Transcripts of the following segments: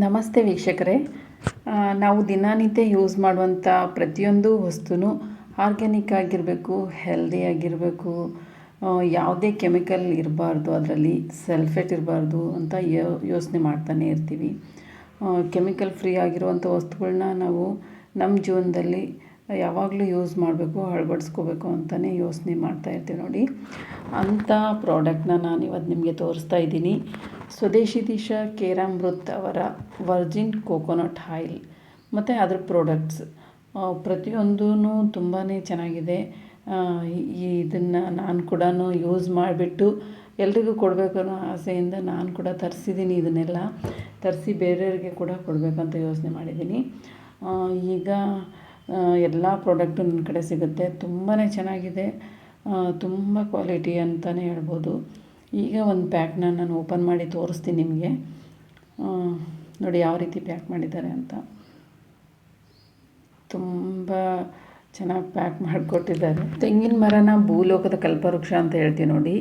ನಮಸ್ತೆ ವೀಕ್ಷಕರೇ. ನಾವು ದಿನನಿತ್ಯ ಯೂಸ್ ಮಾಡುವಂಥ ಪ್ರತಿಯೊಂದು ವಸ್ತುನೂ ಆರ್ಗ್ಯಾನಿಕ್ ಆಗಿರಬೇಕು, ಹೆಲ್ದಿ ಆಗಿರಬೇಕು, ಯಾವುದೇ ಕೆಮಿಕಲ್ ಇರಬಾರ್ದು, ಅದರಲ್ಲಿ ಸಲ್ಫೇಟ್ ಇರಬಾರ್ದು ಅಂತ ಯೋಚನೆ ಮಾಡ್ತಾನೆ ಇರ್ತೀವಿ. ಕೆಮಿಕಲ್ ಫ್ರೀ ಆಗಿರುವಂಥ ವಸ್ತುಗಳನ್ನ ನಾವು ನಮ್ಮ ಜೀವನದಲ್ಲಿ ಯಾವಾಗಲೂ ಯೂಸ್ ಮಾಡಬೇಕು, ಅಳವಡಿಸ್ಕೋಬೇಕು ಅಂತಲೇ ಯೋಚನೆ ಮಾಡ್ತಾಯಿರ್ತೀವಿ ನೋಡಿ. ಅಂಥ ಪ್ರಾಡಕ್ಟ್ನ ನಾನು ಇವತ್ತು ನಿಮಗೆ ತೋರಿಸ್ತಾ ಇದ್ದೀನಿ. ಸ್ವದೇಶಿ ದಿಶ ಕೇರಾಮೃತ್ ಅವರ ವರ್ಜಿನ್ ಕೋಕೋನಟ್ ಆಯಿಲ್ ಮತ್ತು ಅದ್ರ ಪ್ರಾಡಕ್ಟ್ಸ್ ಪ್ರತಿಯೊಂದೂ ತುಂಬಾ ಚೆನ್ನಾಗಿದೆ. ಇದನ್ನು ನಾನು ಕೂಡ ಯೂಸ್ ಮಾಡಿಬಿಟ್ಟು ಎಲ್ರಿಗೂ ಕೊಡಬೇಕು ಅನ್ನೋ ಆಸೆಯಿಂದ ನಾನು ಕೂಡ ತರಿಸಿದ್ದೀನಿ. ಇದನ್ನೆಲ್ಲ ತರಿಸಿ ಬೇರೆಯವ್ರಿಗೆ ಕೂಡ ಕೊಡಬೇಕಂತ ಯೋಚನೆ ಮಾಡಿದ್ದೀನಿ. ಈಗ ಎಲ್ಲ ಪ್ರಾಡಕ್ಟು ನನ್ನ ಕಡೆ ಸಿಗುತ್ತೆ. ತುಂಬಾ ಚೆನ್ನಾಗಿದೆ, ತುಂಬ ಕ್ವಾಲಿಟಿ ಅಂತಲೇ ಹೇಳ್ಬೋದು. ಈಗ ಒಂದು ಪ್ಯಾಕ್ನ ನಾನು ಓಪನ್ ಮಾಡಿ ತೋರಿಸ್ತೀನಿ ನಿಮಗೆ. ನೋಡಿ ಯಾವ ರೀತಿ ಪ್ಯಾಕ್ ಮಾಡಿದ್ದಾರೆ ಅಂತ. ತುಂಬ ಚೆನ್ನಾಗಿ ಪ್ಯಾಕ್ ಮಾಡಿಕೊಟ್ಟಿದ್ದಾರೆ. ತೆಂಗಿನ ಮರನ ಭೂಲೋಕದ ಕಲ್ಪವೃಕ್ಷ ಅಂತ ಹೇಳ್ತೀವಿ ನೋಡಿ.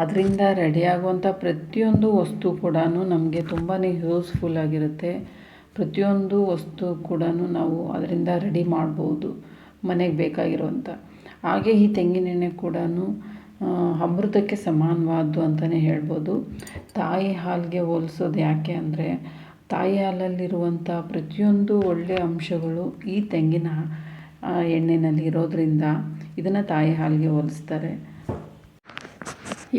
ಅದರಿಂದ ರೆಡಿಯಾಗುವಂಥ ಪ್ರತಿಯೊಂದು ವಸ್ತು ಕೂಡ ನಮಗೆ ತುಂಬಾ ಯೂಸ್ಫುಲ್ ಆಗಿರುತ್ತೆ. ಪ್ರತಿಯೊಂದು ವಸ್ತು ಕೂಡ ನಾವು ಅದರಿಂದ ರೆಡಿ ಮಾಡ್ಬೋದು ಮನೆಗೆ ಬೇಕಾಗಿರುವಂಥ. ಹಾಗೆ ಈ ತೆಂಗಿನೆಣ್ಣೆ ಕೂಡ ಅಮೃತಕ್ಕೆ ಸಮಾನವಾದ್ದು ಅಂತಲೇ ಹೇಳ್ಬೋದು. ತಾಯಿ ಹಾಲಿಗೆ ಹೋಲಿಸೋದು ಯಾಕೆ ಅಂದರೆ, ತಾಯಿ ಹಾಲಲ್ಲಿರುವಂಥ ಪ್ರತಿಯೊಂದು ಒಳ್ಳೆಯ ಅಂಶಗಳು ಈ ತೆಂಗಿನ ಎಣ್ಣೆಯಲ್ಲಿ ಇರೋದರಿಂದ ಇದನ್ನು ತಾಯಿ ಹಾಲಿಗೆ ಹೋಲಿಸ್ತಾರೆ.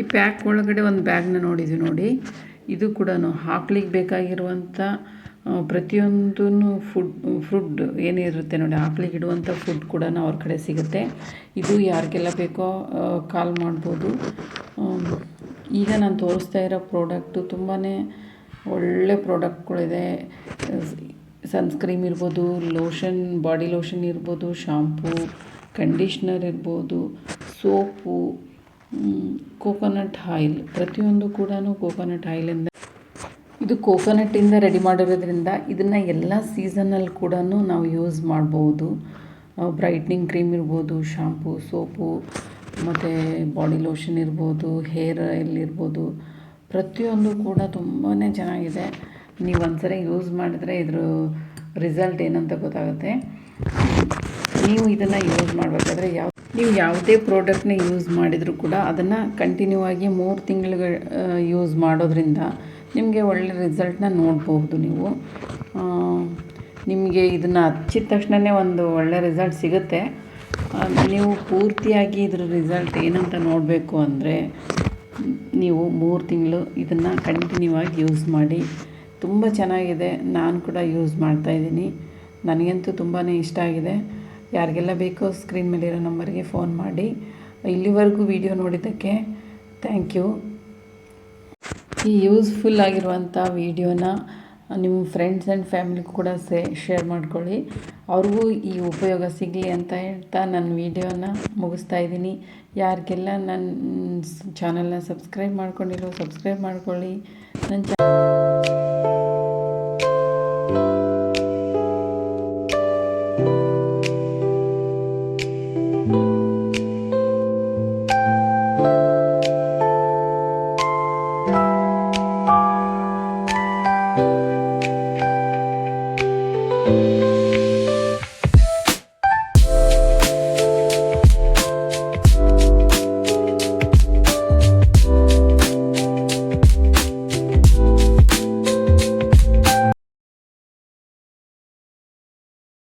ಈ ಪ್ಯಾಕ್ ಒಳಗಡೆ ಒಂದು ಬ್ಯಾಗ್ನ ನೋಡಿದ್ವಿ ನೋಡಿ. ಇದು ಕೂಡ ಹಾಕ್ಲಿಕ್ಕೆ ಬೇಕಾಗಿರುವಂಥ ಪ್ರತಿಯೊಂದೂ ಫುಡ್ ಏನಿರುತ್ತೆ ನೋಡಿ, ಹಾಕ್ಲಿಕ್ಕೆ ಇಡುವಂಥ ಫುಡ್ ಕೂಡ ಅವ್ರ ಕಡೆ ಸಿಗುತ್ತೆ. ಇದು ಯಾರಿಗೆಲ್ಲ ಬೇಕೋ ಕಾಲ್ ಮಾಡ್ಬೋದು. ಈಗ ನಾನು ತೋರಿಸ್ತಾ ಇರೋ ಪ್ರಾಡಕ್ಟು ತುಂಬಾ ಒಳ್ಳೆ ಪ್ರಾಡಕ್ಟ್ಗಳಿದೆ. ಸನ್ಸ್ಕ್ರೀಮ್ ಇರ್ಬೋದು, ಲೋಷನ್, ಬಾಡಿ ಲೋಷನ್ ಇರ್ಬೋದು, ಶಾಂಪೂ, ಕಂಡೀಷ್ನರ್ ಇರ್ಬೋದು, ಸೋಪು, ಕೋಕೋನಟ್ ಆಯಿಲ್, ಪ್ರತಿಯೊಂದು ಕೂಡ ಕೋಕೋನಟ್ ಆಯಿಲಿಂದ, ಇದು ಕೋಕೋನಟ್ಟಿಂದ ರೆಡಿ ಮಾಡಿರೋದ್ರಿಂದ ಇದನ್ನು ಎಲ್ಲ ಸೀಸನಲ್ಲಿ ಕೂಡ ನಾವು ಯೂಸ್ ಮಾಡ್ಬೋದು. ಬ್ರೈಟ್ನಿಂಗ್ ಕ್ರೀಮ್ ಇರ್ಬೋದು, ಶಾಂಪೂ, ಸೋಪು ಮತ್ತು ಬಾಡಿ ಲೋಷನ್ ಇರ್ಬೋದು, ಹೇರ್ ಆಯಿಲ್ ಇರ್ಬೋದು, ಪ್ರತಿಯೊಂದು ಕೂಡ ತುಂಬಾ ಚೆನ್ನಾಗಿದೆ. ನೀವು ಒಂದ್ಸರಿ ಯೂಸ್ ಮಾಡಿದರೆ ಇದ್ರ ರಿಸಲ್ಟ್ ಏನಂತ ಗೊತ್ತಾಗುತ್ತೆ. ನೀವು ಇದನ್ನು ಯೂಸ್ ಮಾಡಬೇಕಾದ್ರೆ ನೀವು ಯಾವುದೇ ಪ್ರಾಡಕ್ಟ್ನ ಯೂಸ್ ಮಾಡಿದರೂ ಕೂಡ ಅದನ್ನು ಕಂಟಿನ್ಯೂ ಆಗಿ 3 ತಿಂಗಳು ಯೂಸ್ ಮಾಡೋದ್ರಿಂದ ನಿಮಗೆ ಒಳ್ಳೆ ರಿಸಲ್ಟನ್ನ ನೋಡ್ಬೋದು. ನಿಮಗೆ ಇದನ್ನು ಹಚ್ಚಿದ ತಕ್ಷಣವೇ ಒಂದು ಒಳ್ಳೆ ರಿಸಲ್ಟ್ ಸಿಗುತ್ತೆ. ನೀವು ಪೂರ್ತಿಯಾಗಿ ಇದ್ರ ರಿಸಲ್ಟ್ ಏನಂತ ನೋಡಬೇಕು ಅಂದರೆ, ನೀವು 3 ತಿಂಗಳು ಇದನ್ನು ಕಂಟಿನ್ಯೂ ಆಗಿ ಯೂಸ್ ಮಾಡಿ. ತುಂಬ ಚೆನ್ನಾಗಿದೆ. ನಾನು ಕೂಡ ಯೂಸ್ ಮಾಡ್ತಾಯಿದ್ದೀನಿ. ನನಗಂತೂ ತುಂಬಾ ಇಷ್ಟ ಆಗಿದೆ. ಯಾರಿಗೆಲ್ಲ ಬೇಕೋ ಸ್ಕ್ರೀನ್ ಮೇಲಿರೋ ನಂಬರ್ಗೆ ಫೋನ್ ಮಾಡಿ. ಇಲ್ಲಿವರೆಗೂ ವಿಡಿಯೋ ನೋಡಿದ್ದಕ್ಕೆ ಥ್ಯಾಂಕ್ ಯು. ಈ ಯೂಸ್ಫುಲ್ ಆಗಿರುವಂಥ ವಿಡಿಯೋನ ನಿಮ್ಮ ಫ್ರೆಂಡ್ಸ್ ಆ್ಯಂಡ್ ಫ್ಯಾಮಿಲಿಗೂ ಕೂಡ ಶೇರ್ ಮಾಡ್ಕೊಳ್ಳಿ. ಅವ್ರಿಗೂ ಈ ಉಪಯೋಗ ಸಿಗಲಿ ಅಂತ ಹೇಳ್ತಾ ನನ್ನ ವಿಡಿಯೋನ ಮುಗಿಸ್ತಾ ಇದ್ದೀನಿ. ಯಾರಿಗೆಲ್ಲ ನನ್ನ ಚಾನಲ್ನ ಸಬ್ಸ್ಕ್ರೈಬ್ ಮಾಡ್ಕೊಂಡಿರೋ ಸಬ್ಸ್ಕ್ರೈಬ್ ಮಾಡ್ಕೊಳ್ಳಿ. ನನ್ನ